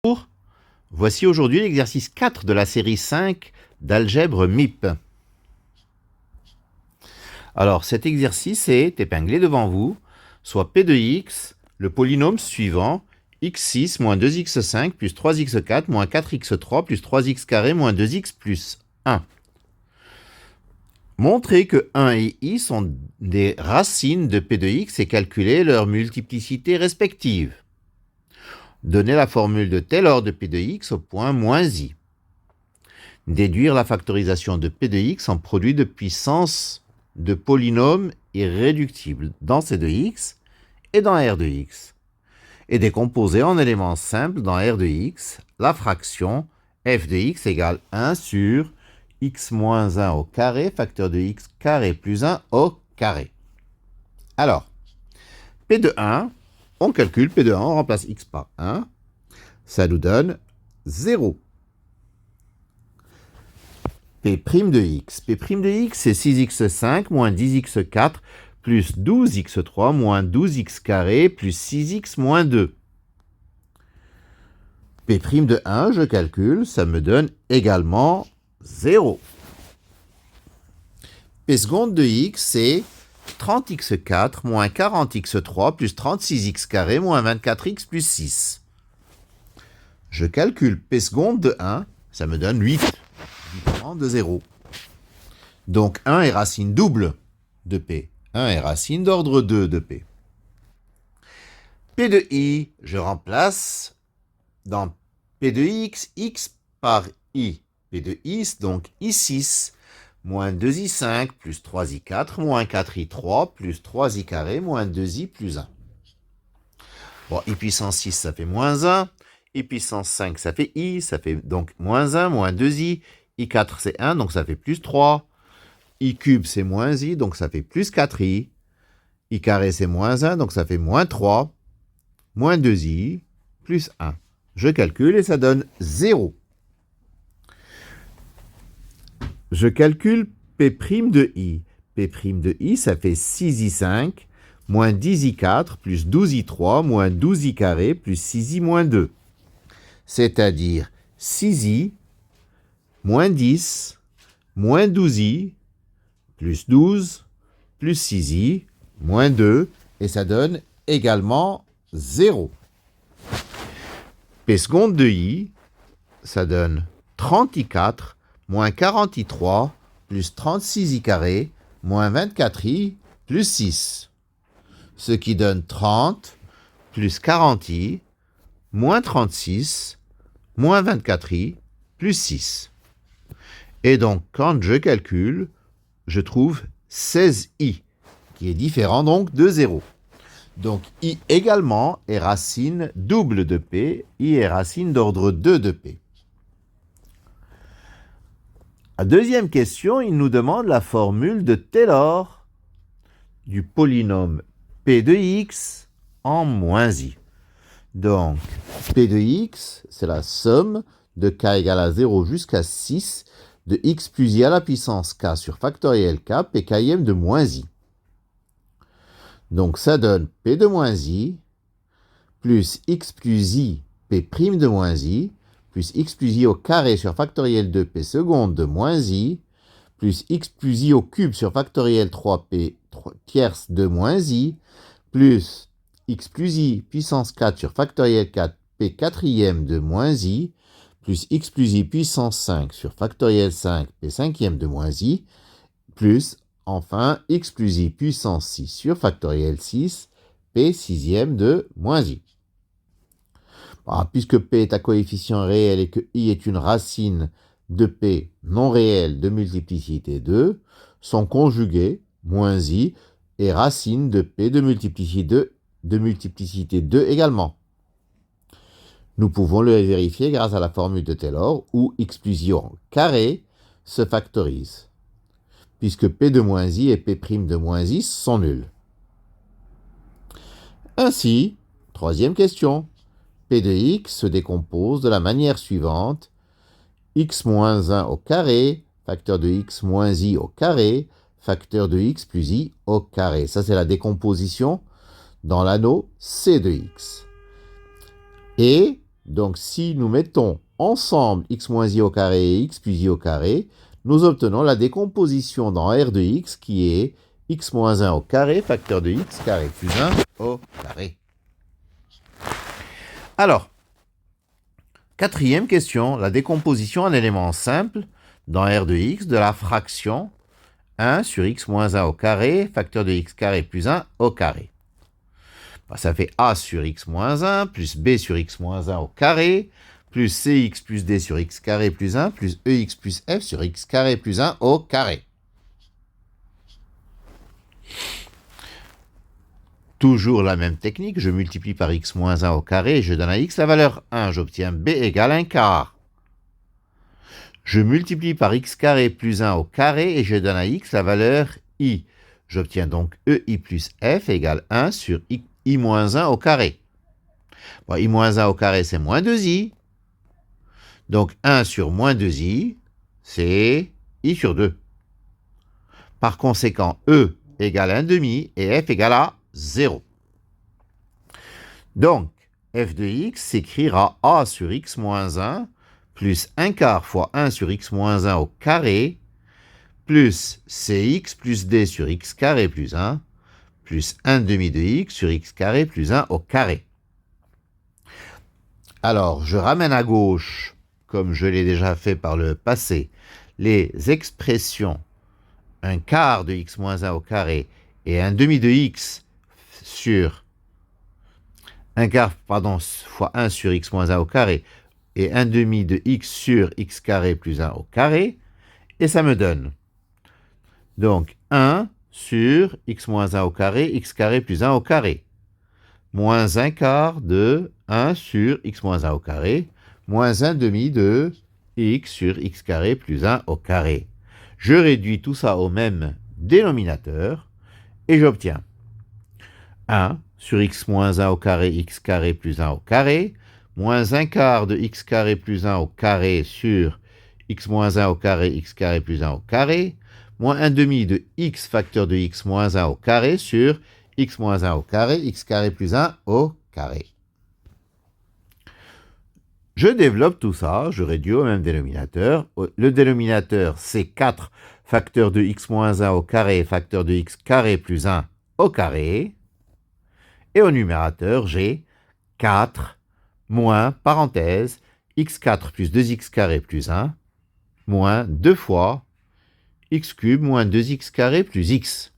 Bonjour. Voici aujourd'hui l'exercice 4 de la série 5 d'algèbre MIP. Alors cet exercice est épinglé devant vous, soit P de x, le polynôme suivant, x6 moins 2x5 plus 3x4 moins 4x3 plus 3x carré moins 2x plus 1. Montrez que 1 et i sont des racines de P de x et calculez leur multiplicité respective. Donnez la formule de Taylor de P de x au point moins i. Déduire la factorisation de P de x en produit de puissance de polynômes irréductibles dans C de x et dans R de x. Et décomposer en éléments simples dans R de x la fraction f de x égale 1 sur x moins 1 au carré, facteur de x carré plus 1 au carré. Alors, P de 1, on calcule P de 1, on remplace x par 1, ça nous donne 0. P' de x. P' de x, c'est 6x5 moins 10x4 plus 12x3 moins 12x carré plus 6x moins 2. P' de 1, je calcule, ça me donne également 0. P seconde de x, c'est 30x4 moins 40x3 plus 36x carré moins 24x plus 6. Je calcule P seconde de 1, ça me donne 8. Différent de 0. Donc 1 est racine double de P. 1 est racine d'ordre 2 de P. P de i, je remplace dans P de x, x par i. P de i, donc i6, moins 2i5 plus 3i4 moins 4i3 plus 3i carré moins 2i plus 1. Bon, i puissance 6, ça fait moins 1. I puissance 5, ça fait i, ça fait donc moins 1, moins 2i. I4, c'est 1, donc ça fait plus 3. I cube, c'est moins i, donc ça fait plus 4i. I carré, c'est moins 1, donc ça fait moins 3. Moins 2i, plus 1. Je calcule et ça donne 0. Je calcule P' de i. P' de i, ça fait 6i5, moins 10i4, plus 12i3, moins 12i carré, plus 6i moins 2. C'est-à-dire 6i, moins 10, moins 12i, plus 12, plus 6i, moins 2, et ça donne également 0. P seconde de i, ça donne 30i4, moins 40i3, plus 36i carré, moins 24i, plus 6. Ce qui donne 30, plus 40i, moins 36, moins 24i, plus 6. Et donc, quand je calcule, je trouve 16i, qui est différent donc de 0. Donc, i également est racine double de P, i est racine d'ordre 2 de P. La deuxième question, il nous demande la formule de Taylor du polynôme P de x en moins i. Donc, P de x, c'est la somme de k égale à 0 jusqu'à 6 de x plus i à la puissance k sur factoriel k, p km de moins i. Donc, ça donne p de moins i plus x plus i p' de moins i plus x plus i au carré sur factoriel 2p seconde de moins i plus x plus i au cube sur factoriel 3p tierce de moins i plus x plus i puissance 4 sur factoriel 4p quatrième de moins i plus x plus i puissance 5 sur factoriel 5 p cinquième de moins i plus enfin x plus i puissance 6 sur factoriel 6 p sixième de moins i. Puisque p est un coefficient réel et que i est une racine de p non réelle de multiplicité 2, sont conjugués, moins i, et racine de p de multiplicité 2 également. Nous pouvons le vérifier grâce à la formule de Taylor, où x plus i au carré se factorise, puisque p de moins i et p' de moins i sont nuls. Ainsi, troisième question, P de x se décompose de la manière suivante. X moins 1 au carré, facteur de x moins i au carré, facteur de x plus i au carré. Ça, c'est la décomposition dans l'anneau C de x. Et Donc, si nous mettons ensemble x moins i au carré et x plus i au carré, nous obtenons la décomposition dans R de x qui est x moins 1 au carré, facteur de x carré plus 1 au carré. Alors, quatrième question, la décomposition en éléments simples dans R de x de la fraction 1 sur x moins 1 au carré, facteur de x carré plus 1 au carré. Ça fait a sur x moins 1 plus b sur x moins 1 au carré, plus cx plus d sur x carré plus 1, plus ex plus f sur x carré plus 1 au carré. Toujours la même technique, je multiplie par x moins 1 au carré et je donne à x la valeur 1. J'obtiens b égale 1 quart. Je multiplie par x carré plus 1 au carré et je donne à x la valeur i. J'obtiens donc ei plus f égale 1 sur i moins 1 au carré. Bon, i moins 1 au carré, c'est moins 2i. Donc 1 sur moins 2i, c'est i sur 2. Par conséquent, e égale 1 demi et f égale à 0. Donc, f de x s'écrira a sur x moins 1 plus 1 quart fois 1 sur x moins 1 au carré plus cx plus d sur x carré plus 1 plus 1 demi de x sur x carré plus 1 au carré. Alors, je ramène à gauche, comme je l'ai déjà fait par le passé, les expressions 1 quart de x moins 1 au carré et 1 demi de x sur 1 quart, fois 1 sur x moins 1 au carré et 1 demi de x sur x carré plus 1 au carré, et ça me donne donc 1 sur x moins 1 au carré, x carré plus 1 au carré, moins 1 quart de 1 sur x moins 1 au carré, moins 1 demi de x sur x carré plus 1 au carré. Je réduis tout ça au même dénominateur et j'obtiens 1 sur x moins 1 au carré, x carré plus 1 au carré, moins 1 quart de x carré plus 1 au carré sur x moins 1 au carré, x carré plus 1 au carré, moins 1 demi de x facteur de x moins 1 au carré sur x moins 1 au carré, x carré plus 1 au carré. Je développe tout ça, je réduis au même dénominateur. Le dénominateur, c'est 4 facteur de x moins 1 au carré, facteur de x carré plus 1 au carré. Et au numérateur, j'ai 4 moins, parenthèse, x4 plus 2x carré plus 1, moins 2 fois x cube moins 2x carré plus x.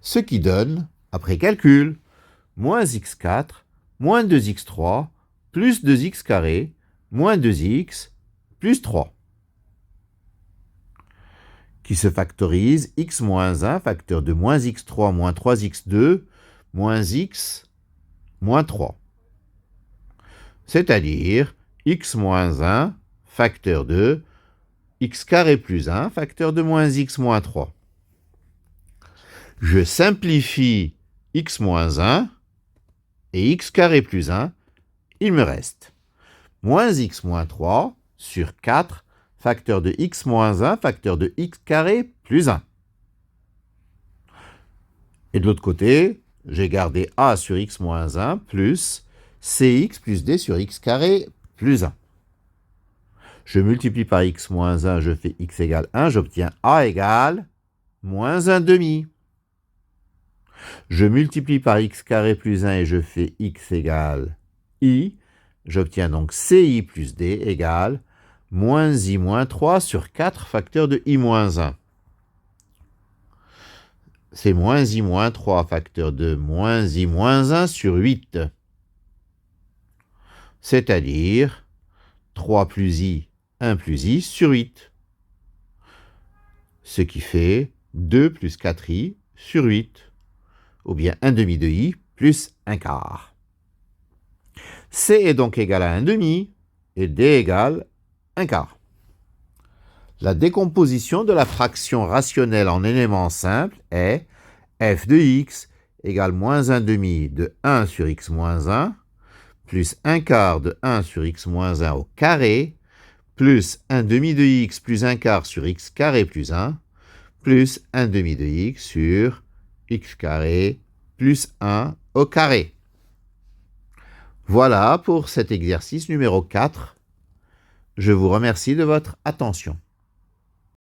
Ce qui donne, après calcul, moins x4, moins 2x3, plus 2x carré, moins 2x, plus 3. Qui se factorise x moins 1, facteur de moins x3 moins 3x2, moins x moins 3. C'est-à-dire x moins 1, facteur de x carré plus 1, facteur de moins x moins 3. Je simplifie x moins 1 et x carré plus 1, il me reste moins x moins 3 sur 4, facteur de x moins 1, facteur de x carré plus 1. Et de l'autre côté, j'ai gardé a sur x moins 1 plus cx plus d sur x carré plus 1. Je multiplie par x moins 1, je fais x égale 1, j'obtiens a égale moins 1 demi. Je multiplie par x carré plus 1 et je fais x égale i. J'obtiens donc ci plus d égale moins i moins 3 sur 4 facteur de i moins 1. C'est moins i moins 3 facteur de moins i moins 1 sur 8. C'est-à-dire 3 plus i, 1 plus i sur 8. Ce qui fait 2 plus 4i sur 8. Ou bien 1 demi de i plus 1 quart. C est donc égal à 1 demi et d égale 1 quart. La décomposition de la fraction rationnelle en éléments simples est f de x égale moins 1 demi de 1 sur x moins 1 plus 1 quart de 1 sur x moins 1 au carré plus 1 demi de x plus 1 quart sur x carré plus 1 plus 1 demi de x sur x carré plus 1 au carré. Voilà pour cet exercice numéro 4. Je vous remercie de votre attention.